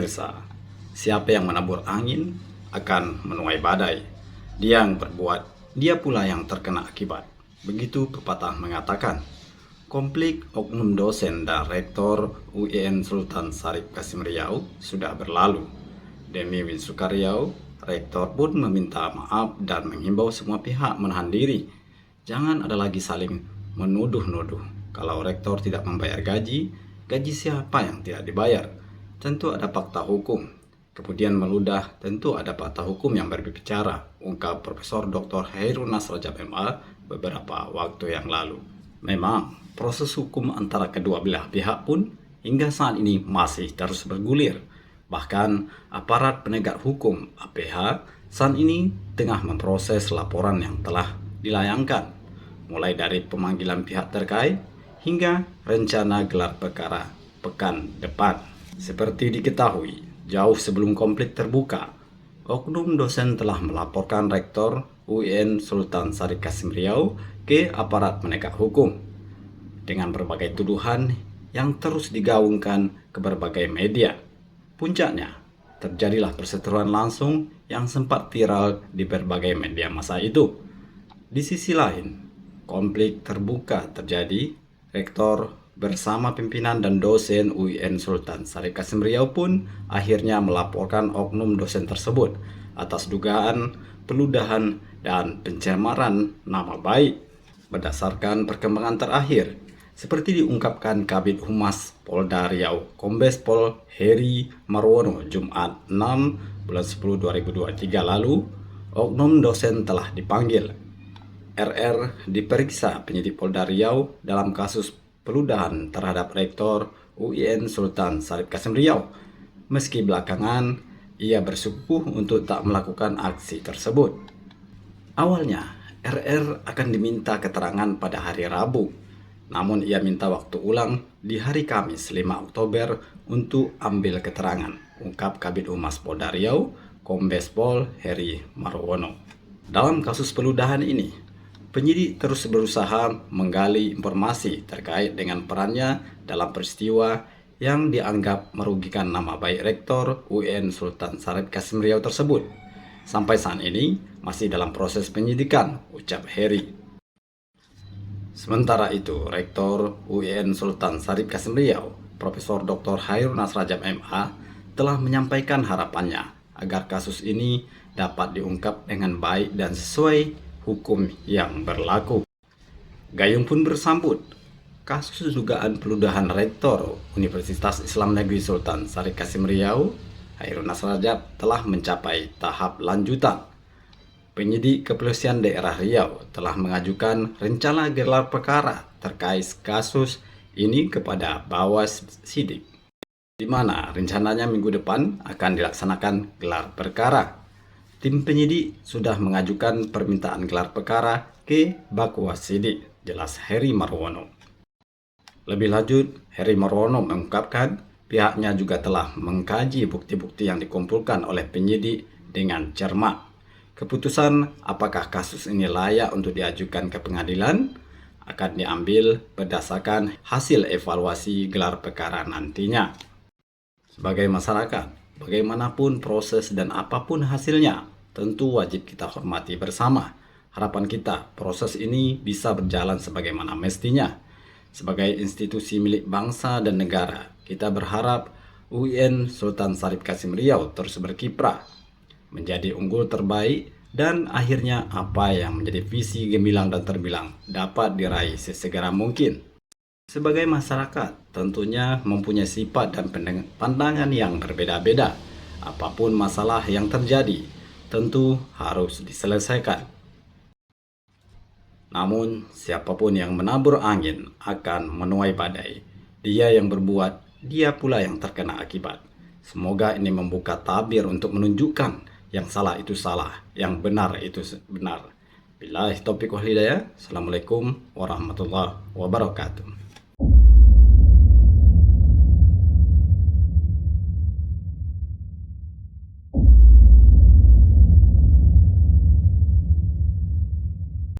Pemirsa, siapa yang menabur angin akan menuai badai. Dia yang berbuat, dia pula yang terkena akibat. Begitu pepatah mengatakan. Konflik oknum dosen dan rektor UIN Sultan Syarif Kasim Riau sudah berlalu. Demi Winsuka Riau, rektor pun meminta maaf dan menghimbau semua pihak menahan diri. Jangan ada lagi saling menuduh-nuduh. Kalau rektor tidak membayar gaji, gaji siapa yang tidak dibayar? Tentu ada fakta hukum. Kemudian meludah, tentu ada fakta hukum yang berbicara, ungkap Profesor Dr. Hairunnas Rajab MA beberapa waktu yang lalu. Memang, proses hukum antara kedua belah pihak pun hingga saat ini masih terus bergulir. Bahkan, aparat penegak hukum APH saat ini tengah memproses laporan yang telah dilayangkan, mulai dari pemanggilan pihak terkait hingga rencana gelar perkara pekan depan. Seperti diketahui, jauh sebelum konflik terbuka, oknum dosen telah melaporkan rektor UIN Sultan Syarif Kasim Riau ke aparat penegak hukum dengan berbagai tuduhan yang terus digaungkan ke berbagai media. Puncaknya, terjadilah perseteruan langsung yang sempat viral di berbagai media massa itu. Di sisi lain, konflik terbuka terjadi. Rektor bersama pimpinan dan dosen UIN Sultan Syarif Kasim Riau pun akhirnya melaporkan oknum dosen tersebut atas dugaan peludahan dan pencemaran nama baik. Berdasarkan perkembangan terakhir, seperti diungkapkan Kabid Humas Polda Riau, Kombes Pol Heri Marwono, Jumat 6 bulan 10 2023 lalu, oknum dosen telah dipanggil. RR diperiksa penyidik Polda Riau dalam kasus peludahan terhadap rektor UIN Sultan Syarif Kasim Riau. Meski belakangan ia bersikukuh untuk tak melakukan aksi tersebut. Awalnya, RR akan diminta keterangan pada hari Rabu, namun ia minta waktu ulang di hari Kamis 5 Oktober untuk ambil keterangan, ungkap Kabid Humas Polda Riau, Kombes Pol Heri Marwono. Dalam kasus peludahan ini, penyidik terus berusaha menggali informasi terkait dengan perannya dalam peristiwa yang dianggap merugikan nama baik rektor UIN Sultan Syarif Kasim Riau tersebut. Sampai saat ini masih dalam proses penyidikan, ucap Heri. Sementara itu, rektor UIN Sultan Syarif Kasim Riau, Profesor Dr. Hairunnas Rajab MA, telah menyampaikan harapannya agar kasus ini dapat diungkap dengan baik dan sesuai hukum yang berlaku. Gayung pun bersambut. Kasus dugaan peludahan rektor Universitas Islam Negeri Sultan Syarif Kasim Riau, Hairunnas Rajab, telah mencapai tahap lanjutan. Penyidik Kepolisian Daerah Riau telah mengajukan rencana gelar perkara terkait kasus ini kepada Bawas Sidik, di mana rencananya minggu depan akan dilaksanakan gelar perkara. Tim penyidik sudah mengajukan permintaan gelar perkara ke Bawas Sidik, jelas Heri Marwono. Lebih lanjut, Heri Marwono mengungkapkan pihaknya juga telah mengkaji bukti-bukti yang dikumpulkan oleh penyidik dengan cermat. Keputusan apakah kasus ini layak untuk diajukan ke pengadilan akan diambil berdasarkan hasil evaluasi gelar perkara nantinya. Sebagai masyarakat, bagaimanapun proses dan apapun hasilnya, tentu wajib kita hormati bersama. Harapan kita, proses ini bisa berjalan sebagaimana mestinya. Sebagai institusi milik bangsa dan negara, kita berharap UIN Sultan Syarif Kasim Riau terus berkiprah, menjadi unggul terbaik, dan akhirnya apa yang menjadi visi gemilang dan terbilang dapat diraih sesegera mungkin. Sebagai masyarakat, tentunya mempunyai sifat dan pandangan yang berbeda-beda. Apapun masalah yang terjadi, tentu harus diselesaikan. Namun, siapapun yang menabur angin akan menuai badai. Dia yang berbuat, dia pula yang terkena akibat. Semoga ini membuka tabir untuk menunjukkan yang salah itu salah, yang benar itu benar. Billahi taufiq wal hidayah. Assalamualaikum warahmatullahi wabarakatuh.